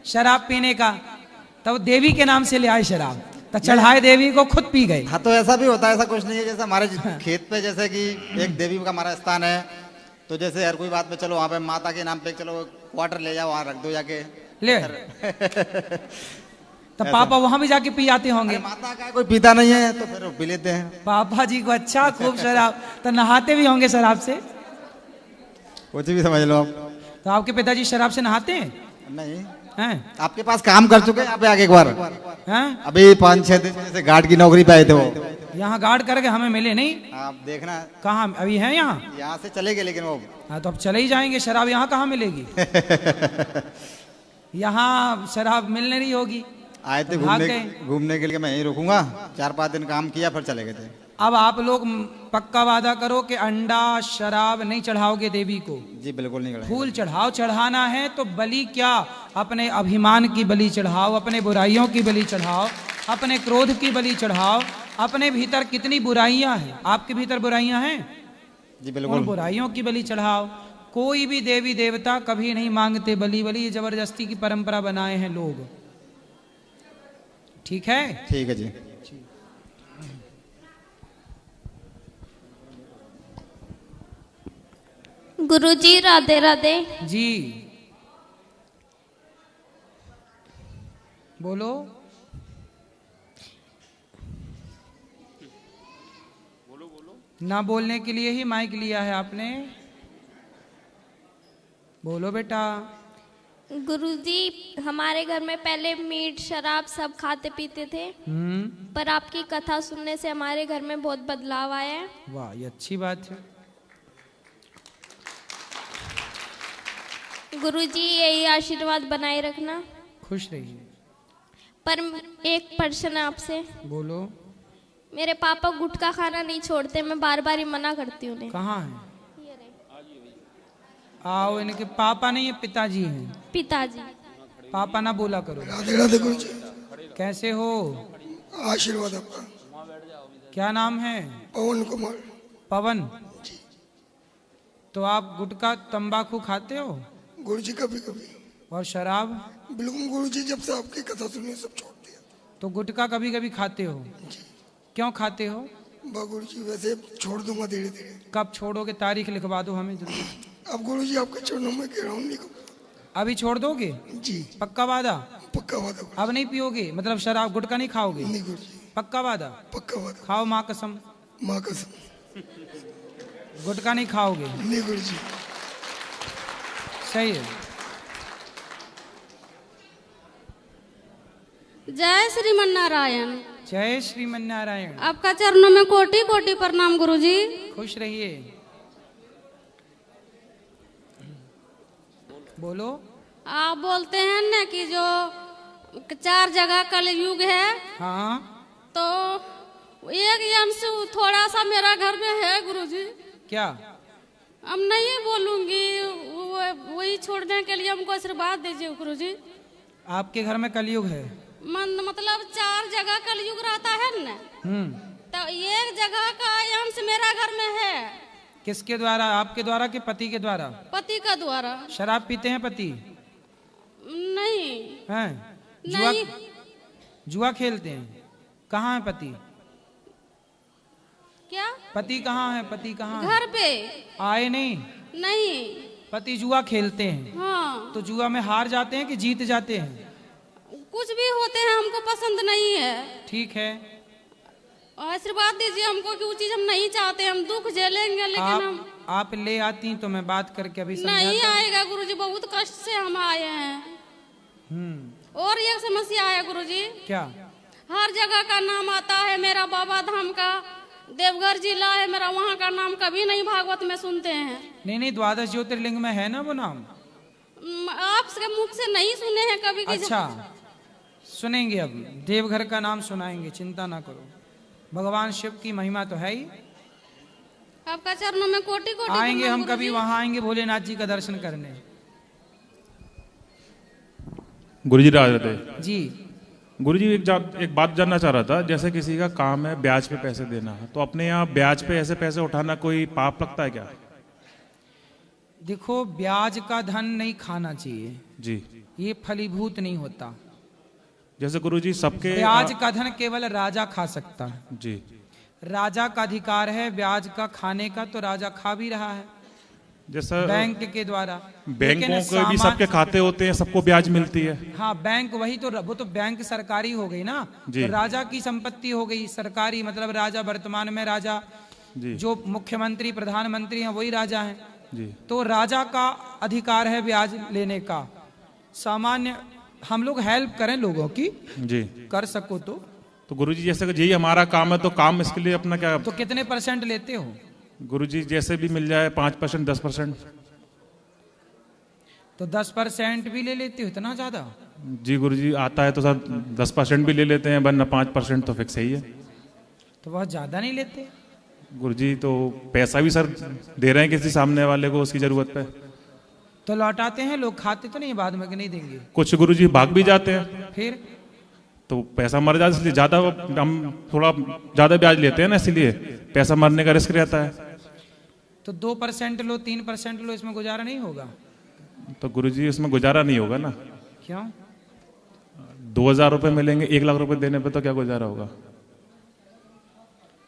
शराब पीने का, तब देवी के नाम से ले आए शराब, तो चढ़ाए देवी को, खुद पी गए। हाँ तो ऐसा भी होता है, ऐसा कुछ नहीं है। जैसे हमारे खेत पे जैसे कि एक देवी का हमारा स्थान है, तो जैसे हर कोई बात पे चलो वहाँ पे माता के नाम पे चलो क्वार्टर ले जाओ, वहाँ रख दो जाके ले तो पापा वहां भी जाके पी आते होंगे। माता का कोई पीता नहीं है तो फिर पी लेते हैं पापा जी को। अच्छा, खूब शराब, तो नहाते भी होंगे शराब से? कुछ भी समझ लो आप। तो आपके पिताजी शराब से नहाते हैं? नहीं हैं? आपके पास काम कर चुके हैं यहाँ पे आगे एक बार? हैं? अभी 5-6 दिन जैसे गार्ड की नौकरी पे आए थे वो। यहाँ गार्ड करके हमें मिले नहीं। आप देखना कहाँ अभी है? यहाँ से चले गए, लेकिन वो हाँ तो अब चले ही जाएंगे। शराब यहाँ कहाँ मिलेगी? यहाँ शराब मिलने नहीं होगी। आए थे घूमने के लिए, मैं यहीं रुकूंगा। 4-5 दिन काम किया फिर चले गए थे। अब आप लोग पक्का वादा करो कि अंडा शराब नहीं चढ़ाओगे देवी को। जी बिल्कुल नहीं। फूल चढ़ाओ, चढ़ाना है तो बलि क्या, अपने अभिमान की बलि चढ़ाओ, अपने बुराइयों की बलि चढ़ाओ, अपने क्रोध की बलि चढ़ाओ। अपने भीतर कितनी बुराइयां हैं, आपके भीतर बुराइयां हैं? जी बिल्कुल। उन बुराइयों की बलि चढ़ाओ। कोई भी देवी देवता कभी नहीं मांगते बलि। बलि ये जबरदस्ती की परंपरा बनाए हैं लोग। ठीक है? ठीक है जी। गुरुजी राधे राधे जी। बोलो। ना बोलने के लिए ही माइक लिया है आपने। बोलो बेटा। गुरुजी, हमारे घर में पहले मीट शराब सब खाते पीते थे, पर आपकी कथा सुनने से हमारे घर में बहुत बदलाव आया है। वाह, ये अच्छी बात है। गुरुजी, यही आशीर्वाद बनाए रखना। खुश रहिए। पर एक प्रश्न है आपसे। बोलो। मेरे पापा गुटखा खाना नहीं छोड़ते, मैं बार बार ही मना करती हूँ उन्हें। कहाँ है? आओ। इनके पापा नहीं है, पिताजी हैं। पिताजी। पापा ना बोला करो। राधे राधे गुरुजी। कैसे हो? आशीर्वाद आपका। क्या नाम है? पवन कुमार। पवन। तो आप गुटखा तंबाकू खाते हो? गुरुजी कभी कभी। और शराब? बिल्कुल गुरुजी, जब से आपकी कथा सुनी सब छोड़ दिया। तो गुटखा कभी कभी खाते हो? क्यों खाते हो? गुरुजी वैसे छोड़ दूंगा धीरे धीरे। कब छोड़ोगे? तारीख लिखवा दो हमें जल्दी। अब गुरुजी आपके चरणों में कह रहा हूँ, नहीं अभी छोड़ दोगे? जी पक्का वादा? पक्का वादा। अब नहीं पियोगे? मतलब शराब गुटखा नहीं खाओगे? नहीं गुरुजी। पक्का वादा? पक्का वादा। खाओ माँ कसम। माँ कसम। गुटखा नहीं खाओगे? नहीं गुरुजी। सही है। जय श्रीमन नारायण। जय श्रीमन नारायण। आपका चरणों में कोटि कोटि प्रणाम गुरुजी। खुश रहिए। बोलो। आप बोलते हैं ना कि जो 4 जगह कलयुग है, हाँ, तो एक अंश थोड़ा सा मेरा घर में है गुरुजी। क्या? अब नहीं बोलूंगी, वही छोड़ने के लिए हमको आशीर्वाद दीजिए गुरुजी। आपके घर में कलयुग है? मतलब 4 जगह कलयुग रहता है ना, तो एक जगह का अंश मेरा घर में है। किसके द्वारा? आपके द्वारा कि पति के द्वारा? पति का द्वारा। शराब पीते हैं पति? नहीं। हैं? नहीं। जुआ खेलते हैं? कहाँ है पति? क्या? पति कहाँ है? पति कहाँ है? घर पे। आए नहीं? नहीं। पति जुआ खेलते हैं? हाँ। तो जुआ में हार जाते हैं कि जीत जाते हैं? कुछ भी होते हैं, हमको पसंद नहीं है। ठीक है। आशीर्वाद दीजिए हमको कि वो चीज हम नहीं चाहते, हम दुख झेलेंगे, लेकिन आप ले आती तो मैं बात करके अभी नहीं आएगा गुरुजी, बहुत कष्ट से हम आए हैं। और एक समस्या है गुरुजी। क्या? हर जगह का नाम आता है, मेरा बाबा धाम का देवघर जिला है मेरा, वहाँ का नाम कभी नहीं भागवत में सुनते हैं। नहीं, 12 ज्योतिर्लिंग में है ना वो नाम। आपके मुख से नहीं सुने हैं कभी। अच्छा, सुनेंगे। अब देवघर का नाम सुनाएंगे, चिंता ना करो। भगवान शिव की महिमा तो है ही। आपका चरणों में कोटि कोटि आएंगे हम कभी, वहां आएंगे भोलेनाथ जी का दर्शन करने। गुरुजी राधे राधे जी। गुरुजी, एक बात जानना चाह रहा था। जैसे किसी का काम है ब्याज पे पैसे देना, तो अपने यहाँ ब्याज पे ऐसे पैसे उठाना कोई पाप लगता है क्या? देखो, ब्याज का धन नहीं खाना चाहिए, जी। ये फलीभूत नहीं होता। जैसे गुरुजी सबके ब्याज का धन केवल राजा खा सकता है। जी। राजा का अधिकार है ब्याज का खाने का, तो राजा खा भी रहा है जैसा बैंक के द्वारा। बैंकों के भी सबके खाते होते हैं, सबको ब्याज मिलती है। हाँ, बैंक वही तो, वो तो बैंक सरकारी हो गई ना, जी। तो राजा की संपत्ति हो गई सरकारी, मतलब राजा वर्तमान में राजा जी। जो मुख्यमंत्री प्रधानमंत्री हैं वही राजा हैं। जी। तो राजा का अधिकार है ब्याज लेने का। सामान्य हम लोग हेल्प करें लोगों की, जी। कर सको तो गुरुजी जैसे कि यही हमारा काम है, तो काम इसके लिए अपना क्या, तो कितने % लेते हो? गुरुजी जैसे भी मिल जाए 5% 10%। तो 10% भी ले लेते हो, इतना ज्यादा? जी गुरुजी, आता है तो सर 10% भी ले लेते हैं, वरना 5% तो फिक्स ही है। तो बहुत ज्यादा नहीं लेते? गुरुजी तो पैसा भी सर दे रहे हैं किसी सामने वाले को उसकी जरूरत पे, तो लौटाते हैं लोग, खाते तो नहीं बाद में कि नहीं देंगे? कुछ गुरुजी भाग भी जाते हैं, फिर तो पैसा मर जाता है, इसलिए ज्यादा हम थोड़ा ज्यादा ब्याज लेते हैं ना, इसलिए पैसा मरने का रिस्क रहता है। तो 2% लो, 3% लो, इसमें गुजारा नहीं होगा? तो गुरुजी इसमें गुजारा नहीं होगा ना। क्यों? 2000 रुपए मिलेंगे 1 लाख रुपए देने पे, तो क्या गुजारा होगा?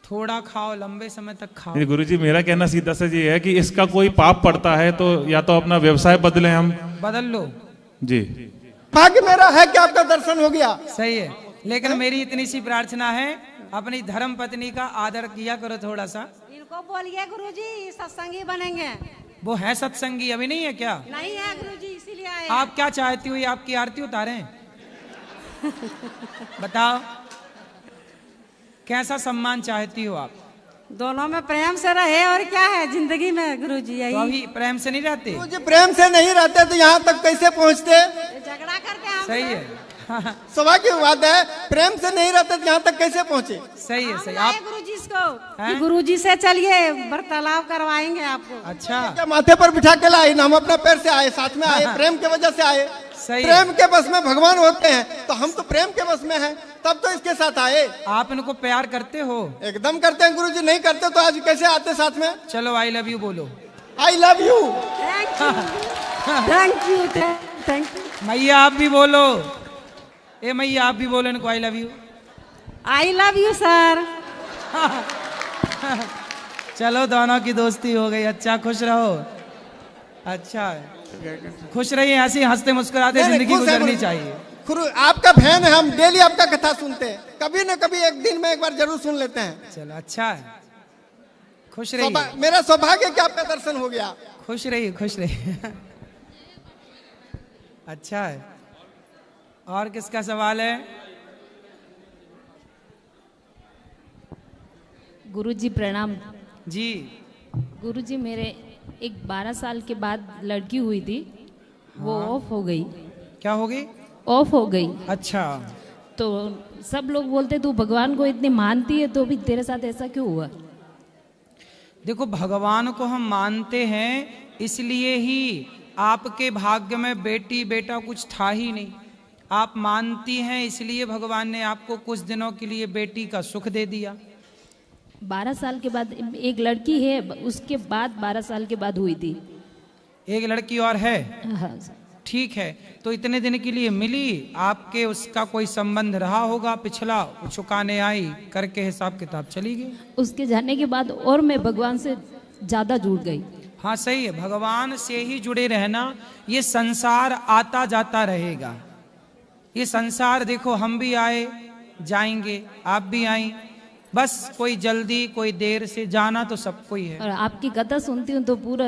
थोड़ा खाओ, लंबे समय तक खाओ। ये गुरुजी मेरा कहना सीधा सा ये है कि इसका कोई पाप पड़ता है तो या तो अपना व्यवसाय बदलें हम। बदल लो। जी। भाग्य मेरा है कि आपका दर्शन हो गया। सही है, लेकिन मेरी इतनी सी प्रार्थना है, अपनी धर्म पत्नी का आदर किया करो थोड़ा सा। इनको बोलिए गुरुजी सत्संगी बनेंगे। वो है सत्संगी, अभी नहीं है क्या? नहीं है गुरुजी, इसीलिए आए। आप क्या चाहती हो, ये आपकी आरती उतारें? बताओ, कैसा सम्मान चाहती हो आप? दोनों में प्रेम से रहे, और क्या है जिंदगी में गुरुजी, यही। तो अभी प्रेम से नहीं रहते? मुझे प्रेम से नहीं रहते तो यहाँ तक कैसे पहुँचते? झगड़ा करते हैं। सही है। सौभाग्य की बात है, प्रेम से नहीं रहते तो यहाँ तक कैसे पहुँचे? सही है, सही। आप गुरुजी को गुरुजी से चलिए वार्तालाप करवाएंगे आपको। अच्छा, क्या माथे पर बिठा के लाए ना, हम अपना पैर से आए, साथ में आए, प्रेम के वजह से आए। सही। प्रेम के बस में भगवान होते हैं, तो हम तो प्रेम के बस में हैं, तब तो इसके साथ आए। आप इनको प्यार करते हो? एकदम करते हैं गुरुजी, नहीं करते तो आज कैसे आते साथ में? चलो, आई लव यू बोलो। I love you. Thank you, thank you. मैया आप भी बोलो, ए मैया आप भी बोलो इनको I love you. I love you sir. चलो, दोनों की दोस्ती हो गई। अच्छा, खुश रहो। अच्छा, खुश रहिए, ऐसे ही हंसते मुस्कुराते जिंदगी गुजरनी चाहिए। आपका फैन है, हम डेली आपका कथा सुनते हैं, कभी न कभी एक दिन में एक बार जरूर सुन लेते हैं। चलो, अच्छा है, खुश रहिए। मेरा सौभाग्य कि आपका दर्शन हो गया। खुश रहिए, खुश रहिए। अच्छा है। और किसका सवाल है? गुरुजी प्रणाम। जी। गुरुजी, मेरे एक 12 साल के बाद लड़की हुई थी, वो ऑफ हो गई। क्या हो गई? ऑफ हो गई। अच्छा। तो सब लोग बोलते तू भगवान को इतनी मानती है, तो भी तेरे साथ ऐसा क्यों हुआ? देखो, भगवान को हम मानते हैं इसलिए ही आपके भाग्य में बेटी बेटा कुछ था ही नहीं। आप मानती हैं इसलिए भगवान ने आपको कुछ दिनों के लिए बेटी का सुख दे दिया। 12 साल के बाद एक लड़की है, उसके बाद 12 साल के बाद हुई थी। एक लड़की और है? हाँ। ठीक है, तो इतने दिन के लिए मिली, आपके उसका कोई संबंध रहा होगा पिछला, वो चुकाने आई, करके हिसाब किताब चली गई। उसके जाने के बाद और मैं भगवान से ज्यादा जुड़ गई। हाँ, सही है, भगवान से ही जुड़े रहना। ये संसार आता जाता रहेगा। ये संसार देखो, हम भी आए जाएंगे, आप भी आई, बस कोई जल्दी कोई देर से, जाना तो सबको ही है। और आपकी कथा सुनती हूँ तो पूरा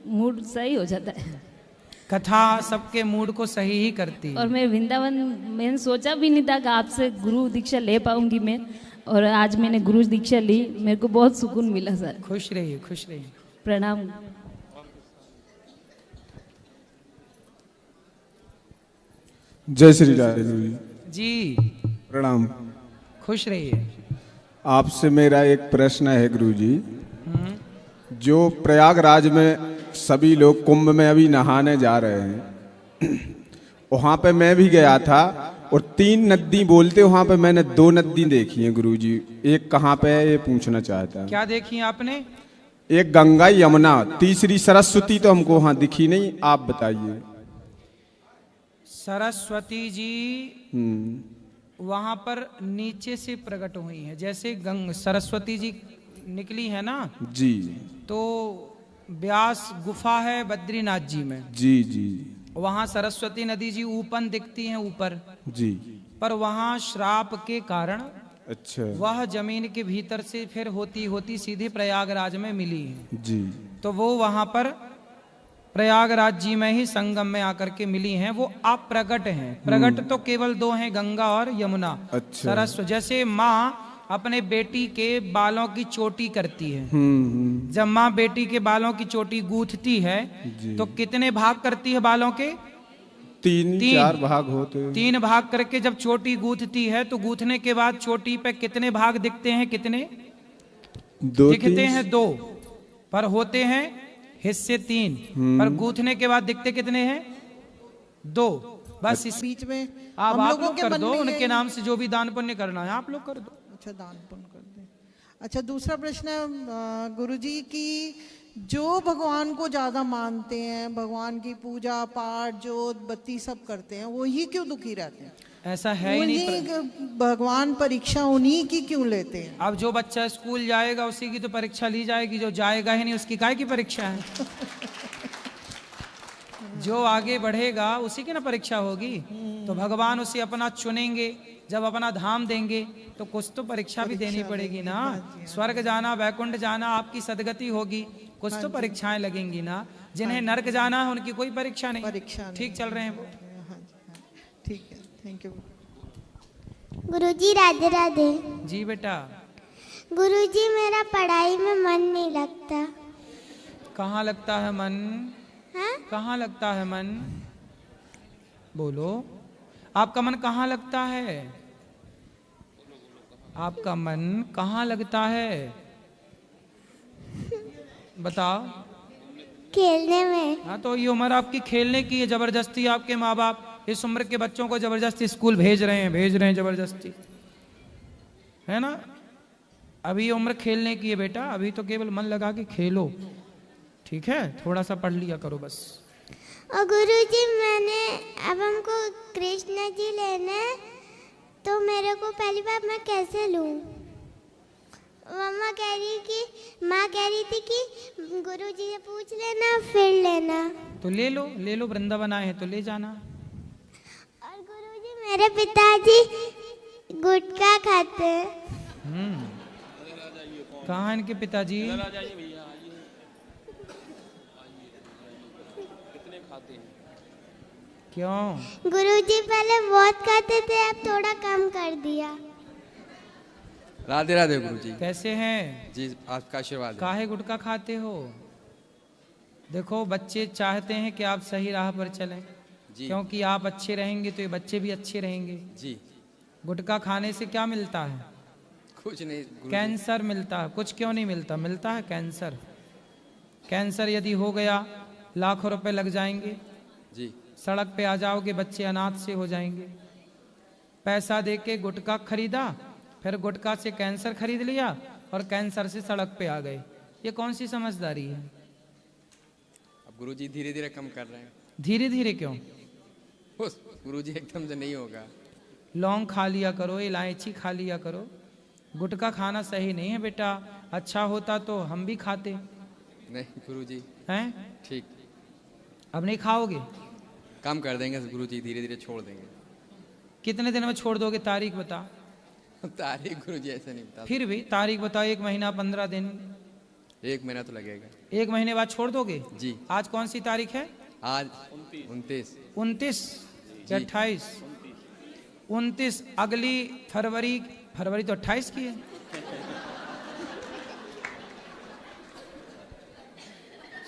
मूड सही हो जाता है। कथा सबके मूड को सही ही करती है। और मैं वृंदावन, मैंने सोचा भी नहीं था कि आपसे गुरु दीक्षा ले पाऊंगी मैं, और आज मैंने गुरु दीक्षा ली, मेरे को बहुत सुकून मिला सर। खुश रहिए, खुश रहिए। प्रणाम। जय श्री राधे जी। प्रणाम। खुश रहिए। आपसे मेरा एक प्रश्न है गुरुजी। जो प्रयागराज में सभी लोग कुंभ में अभी नहाने जा रहे हैं, वहाँ पे मैं भी गया था, और 3 नदी बोलते, वहाँ पे मैंने 2 नदी देखी हैं गुरुजी। एक कहाँ पे है ये पूछना चाहता हूँ। क्या देखी आपने? एक गंगा यमुना, तीसरी सरस्वती तो हमको वहां दिखी नहीं, आप बताइए। सरस्वती जी वहां पर नीचे से प्रकट हुई है। जैसे सरस्वती जी निकली है ना जी, तो व्यास गुफा है बद्रीनाथ जी में, जी जी, वहां सरस्वती नदी जी ऊपर दिखती हैं ऊपर जी, पर वहां श्राप के कारण अच्छा, वह जमीन के भीतर से फिर होती होती सीधे प्रयागराज में मिली है। जी, तो वो वहां पर प्रयागराज जी में ही संगम में आकर के मिली हैं। वो अप्रगट हैं, प्रगट तो केवल दो हैं, गंगा और यमुना। अच्छा, सरस्वती जैसे माँ अपने बेटी के बालों की चोटी करती है, जब माँ बेटी के बालों की चोटी गूंथती है तो कितने भाग करती है बालों के? तीन 4 भाग होते हैं। 3 भाग करके जब चोटी गूंथती है तो गूंथने के बाद चोटी पे कितने भाग दिखते हैं? कितने 2 दिखते हैं? 2, पर होते हैं हिस्से 3, पर गूंथने के बाद दिखते कितने हैं? 2। बस इस बीच में आप लोग कर दो, उनके नाम से जो भी दान पुण्य करना है आप लोग कर दो। अच्छा, दान पुण्य कर दे। अच्छा, दूसरा प्रश्न गुरुजी की, जो भगवान को ज्यादा मानते हैं, भगवान की पूजा पाठ जोत बत्ती सब करते हैं, वो ही क्यों दुखी रहते हैं? ऐसा है ही नहीं, भगवान परीक्षा उन्हीं की क्यों लेते हैं? अब जो बच्चा स्कूल जाएगा उसी की तो परीक्षा ली जाएगी, जो जाएगा ही नहीं उसकी काय की परीक्षा है? जो आगे बढ़ेगा उसी की ना परीक्षा होगी। तो भगवान उसे अपना चुनेंगे, जब अपना धाम देंगे तो कुछ तो परीक्षा भी देनी पड़ेगी ना। स्वर्ग जाना, वैकुंठ जाना, आपकी सदगति होगी, कुछ तो परीक्षाएं लगेंगी ना। जिन्हें नरक जाना है उनकी कोई परीक्षा नहीं। ठीक चल रहे हैं वो। ठीक है, थैंक यू गुरुजी। राधे राधे। जी बेटा। गुरुजी, मेरा पढ़ाई में मन नहीं लगता। कहाँ लगता है मन? हाँ? कहाँ लगता है मन? बोलो, आपका मन कहाँ लगता है? आपका मन कहाँ लगता है? बताओ। खेलने में। हाँ, तो ये उम्र आपकी खेलने की है। जबरदस्ती आपके माँ बाप इस उम्र के बच्चों को जबरदस्ती स्कूल भेज रहे हैं जबरदस्ती, है ना। अभी ये उम्र खेलने की है बेटा, अभी तो केवल मन लगा के खेलो, ठीक है। थोड़ा सा पढ़ लिया करो बस। और गुरुजी, अब हमको कृष्ण जी लेना है, तो मेरे को पहली बार मैं कैसे लूं? माँ कह रही थी कि गुरुजी से पूछ लेना फिर लेना। तो ले लो, वृंदावन आए हैं तो ले जाना। और गुरुजी, मेरे पिताजी गुटखा खाते हैं। कहाँ इनके पिताजी? क्यों? गुरुजी पहले बहुत खाते थे, अब थोड़ा कम कर दिया। राधे राधे गुरुजी। कैसे हैं जी? आपका आशीर्वाद। काहे गुटखा खाते हो? देखो, बच्चे चाहते हैं कि आप सही राह पर चलें, क्योंकि आप अच्छे रहेंगे तो ये बच्चे भी अच्छे रहेंगे जी। गुटखा खाने से क्या मिलता है? कुछ नहीं, कैंसर मिलता है। कुछ क्यों नहीं मिलता? मिलता है कैंसर। कैंसर यदि हो गया लाखों रुपए लग जाएंगे जी। सड़क पे आ जाओगे, बच्चे अनाथ से हो जाएंगे। पैसा देके गुटखा खरीदा, फिर गुटखा से कैंसर खरीद लिया और कैंसर से सड़क पे आ गए। ये कौन सी समझदारी है? अब गुरुजी धीरे धीरे कम कर रहे हैं। धीरे धीरे क्यों? गुरुजी एकदम से नहीं होगा। लौंग खा लिया करो, इलायची खा लिया करो। गुटखा खाना सही नहीं है बेटा। अच्छा होता तो हम भी खाते। नहीं गुरुजी। हैं? ठीक। अब नहीं खाओगे? कम कर देंगे गुरुजी, धीरे धीरे छोड़ देंगे। कितने दिन में छोड़ दोगे? तारीख बता। तारीख गुरुजी ऐसे नहीं बता। फिर भी तारीख बताओ। 1 महीना, 15 दिन? 1 महीना तो लगेगा। 1 महीने बाद छोड़ दोगे? जी। आज कौन सी तारीख है? आज 29। 29 या 28? 29। अगली फरवरी तो 28 की है।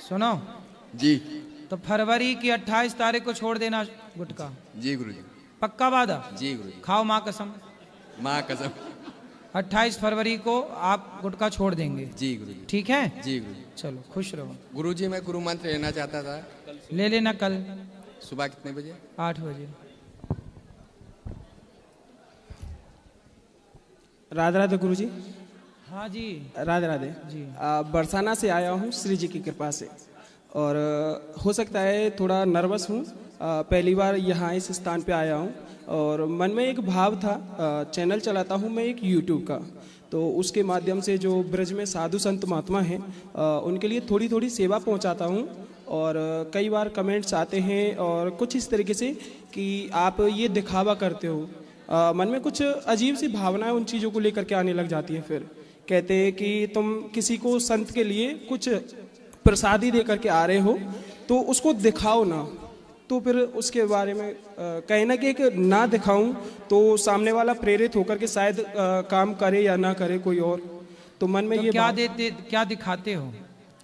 सुनो जी। तो फरवरी की 28 तारीख को छोड़ देना गुटखा। जी गुरुजी। पक्का वादा? जी गुरुजी। खाओ माँ कसम। माँ कसम। 28 फरवरी को आप गुटखा छोड़ देंगे? जी गुरुजी। ठीक है? जी गुरुजी। चलो, खुश रहो। गुरुजी, मैं गुरु मंत्र लेना चाहता था। ले लेना कल। सुबह कितने बजे? 8 बजे। राधे राधे गुरुजी। हाँ जी, राधे राधे जी। बरसाना से आया हूँ श्री जी की कृपा से, और हो सकता है थोड़ा नर्वस हूँ। पहली बार यहाँ इस स्थान पे आया हूँ और मन में एक भाव था। चैनल चलाता हूँ मैं एक यूट्यूब का, तो उसके माध्यम से जो ब्रज में साधु संत महात्मा हैं उनके लिए थोड़ी थोड़ी सेवा पहुँचाता हूँ। और कई बार कमेंट्स आते हैं और कुछ इस तरीके से कि आप ये दिखावा करते हो। मन में कुछ अजीब सी भावनाएं उन चीज़ों को लेकर के आने लग जाती है। फिर कहते हैं कि तुम किसी को संत के लिए कुछ प्रसादी दे करके आ रहे हो तो उसको दिखाओ ना। तो फिर उसके बारे में कहीं ना कि ना दिखाऊं तो सामने वाला प्रेरित होकर के शायद काम करे या ना करे कोई और। तो मन में तो ये क्या दिखाते हो?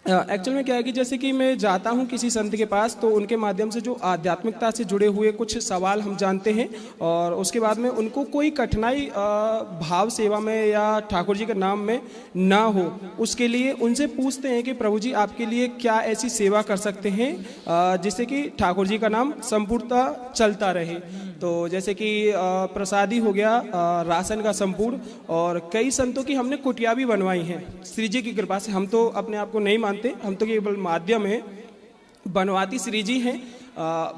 एक्चुअल में क्या है कि जैसे कि मैं जाता हूं किसी संत के पास, तो उनके माध्यम से जो आध्यात्मिकता से जुड़े हुए कुछ सवाल हम जानते हैं, और उसके बाद में उनको कोई कठिनाई भाव सेवा में या ठाकुर जी के नाम में ना हो, उसके लिए उनसे पूछते हैं कि प्रभु जी आपके लिए क्या ऐसी सेवा कर सकते हैं जिससे कि ठाकुर जी का नाम संपूर्णतः चलता रहे। तो जैसे कि प्रसादी हो गया, राशन का संपूर्ण, और कई संतों की हमने कुटिया भी बनवाई हैं श्री जी की कृपा से। हम तो अपने आप को नहीं मानते, हम तो केवल माध्यम है, बनवाती श्री जी हैं,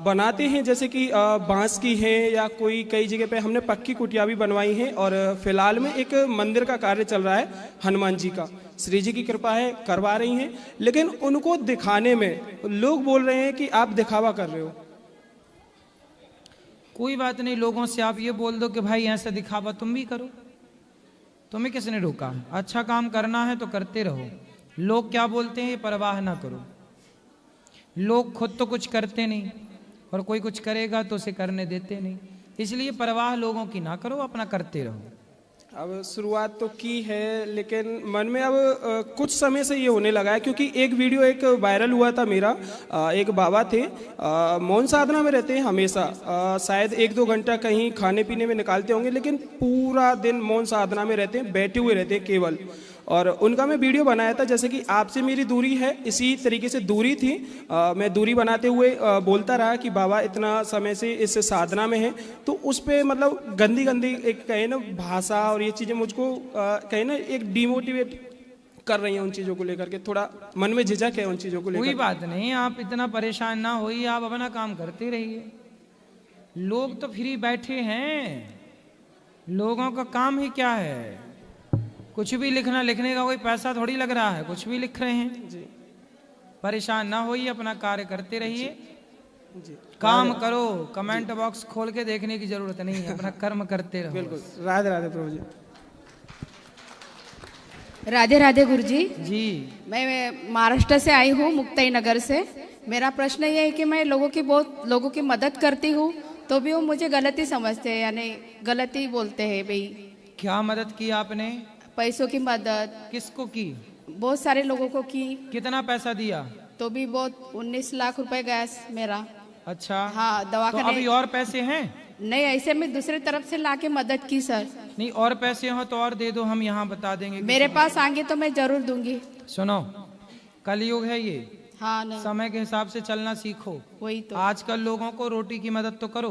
बनाते हैं। जैसे कि बांस की है या कोई कई जगह पे हमने पक्की कुटिया भी बनवाई हैं। और फिलहाल में एक मंदिर का कार्य चल रहा है हनुमान जी का, श्री जी की कृपा है करवा रही हैं। लेकिन उनको दिखाने में लोग बोल रहे हैं कि आप दिखावा कर रहे हो। कोई बात नहीं, लोगों से आप ये बोल दो कि भाई ऐसा दिखावा तुम भी करो, तुम्हें किसने रोका? अच्छा काम करना है तो करते रहो। लोग क्या बोलते हैं ये परवाह ना करो। लोग खुद तो कुछ करते नहीं और कोई कुछ करेगा तो उसे करने देते नहीं, इसलिए परवाह लोगों की ना करो, अपना करते रहो। अब शुरुआत तो की है, लेकिन मन में अब कुछ समय से ये होने लगा है, क्योंकि एक वीडियो एक वायरल हुआ था मेरा। एक बाबा थे, मौन साधना में रहते हैं हमेशा, शायद 1-2 घंटा कहीं खाने पीने में निकालते होंगे, लेकिन पूरा दिन मौन साधना में रहते हैं, बैठे हुए रहते हैं केवल। और उनका मैं वीडियो बनाया था, जैसे कि आपसे मेरी दूरी है, इसी तरीके से दूरी थी। मैं दूरी बनाते हुए बोलता रहा कि बाबा इतना समय से इस साधना में है। तो उस पर मतलब गंदी गंदी एक कहे ना भाषा और ये चीज़ें मुझको कहे ना एक डिमोटिवेट कर रही हैं उन चीज़ों को लेकर के। थोड़ा मन में झिझक है उन चीज़ों को लेकर। कोई बात नहीं, आप इतना परेशान ना होइए, आप अपना काम करते रहिए। लोग तो फ्री बैठे हैं, लोगों का काम ही क्या है? कुछ भी लिखना, लिखने का कोई पैसा थोड़ी लग रहा है, कुछ भी लिख रहे हैं जी। परेशान ना होइए, अपना कार्य करते रहिए, काम करो। कमेंट बॉक्स खोल के देखने की जरूरत नहीं है, अपना कर्म करते रहो। बिल्कुल। राधे राधे प्रभु जी। राधे राधे गुरु जी। जी, मैं महाराष्ट्र से आई हूँ, मुक्ताई नगर से। मेरा प्रश्न ये है कि मैं बहुत लोगों की मदद करती हूँ, तो भी वो मुझे गलती समझते हैं, यानी गलती बोलते हैं। भाई क्या मदद की आपने? पैसों की मदद। किसको की? बहुत सारे लोगों को की। कितना पैसा दिया? तो भी बहुत 19 लाख रुपए गया मेरा। अच्छा, हाँ, दवाखाने। तो अभी और पैसे हैं? नहीं, ऐसे मैं दूसरी तरफ से लाके मदद की सर। नहीं, और पैसे हो तो और दे दो, हम यहाँ बता देंगे। मेरे पास आएंगे तो मैं जरूर दूंगी। सुनो, कलयुग है ये। हाँ, नहीं। समय के हिसाब से चलना सीखो। वही तो। आजकल लोगों को रोटी की मदद तो करो,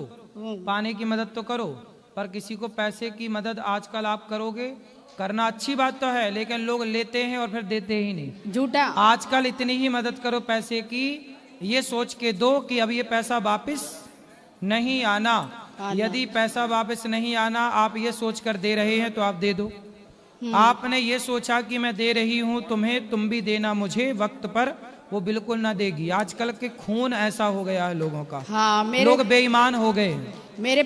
पानी की मदद तो करो, पर किसी को पैसे की मदद आजकल आप करोगे, करना अच्छी बात तो है, लेकिन लोग लेते हैं और फिर देते ही नहीं। झूठा। आजकल इतनी ही मदद करो पैसे की, ये सोच के दो कि अब ये पैसा वापस नहीं आना। यदि पैसा वापस नहीं आना आप ये सोच कर दे रहे हैं तो आप दे दो। आपने ये सोचा कि मैं दे रही हूं तुम्हें, तुम भी देना मुझे वक्त पर, वो बिल्कुल ना देगी। आजकल के खून ऐसा हो गया है लोगों का। हाँ, लोग बेईमान हो गए। मेरे